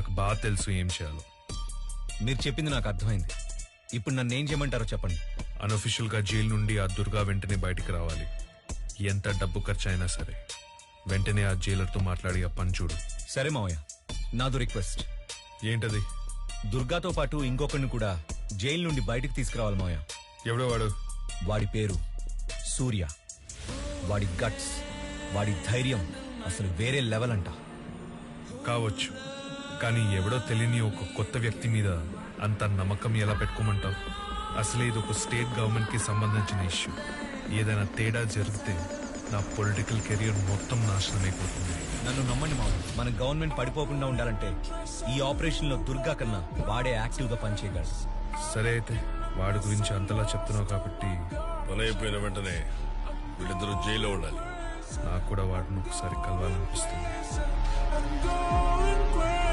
నాకు బాగా తెలుసు ఏం చేయాలో. మీరు చెప్పింది నాకు అర్థమైంది. ఇప్పుడు నన్ను ఏం చేయమంటారో చెప్పండి. అన్అఫీషియల్ గా జైలు నుండి ఆ దుర్గా వెంటనే బయటికి రావాలి. ఎంత డబ్బు ఖర్చు అయినా సరే వెంటనే ఆ జైలర్తో మాట్లాడి ఆ పని చూడు. సరే మావయ్య, నాదో రిక్వెస్ట్. ఏంటది? దుర్గాతో పాటు ఇంకొకరిని కూడా జైలు నుండి బయటికి తీసుకురావాలి మావయ్య. ఎవడో వాడు? వాడి పేరు సూర్య. వాడి గట్స్, వాడి ధైర్యం అసలు వేరే లెవెల్ అంట. కావచ్చు, కానీ ఎవడో తెలియని ఒక కొత్త వ్యక్తి మీద అంత నమ్మకం ఎలా పెట్టుకోమంటావు? అసలే ఇది ఒక స్టేట్ గవర్నమెంట్ కి సంబంధించిన ఇష్యూ. ఏదైనా తేడా జరిగితే నా పొలిటికల్ కెరియర్ మొత్తం నాశనం అయిపోతుంది. నన్ను నమ్మండి మావయ్య, మన గవర్నమెంట్ పడిపోకుండా ఉండాలంటే ఈ ఆపరేషన్ లో దుర్గా కన్నా వాడే యాక్టివ్ గా పనిచేయగలడు. సరే అయితే వాడి గురించి అంతలా చెప్తున్నావు కాబట్టి పని అయిపోయిన వెంటనే వీళ్ళిద్దరూ జైల్లో ఉండాలి. నాకు కూడా వాడిని ఒకసారి కలవాలనిపిస్తుంది.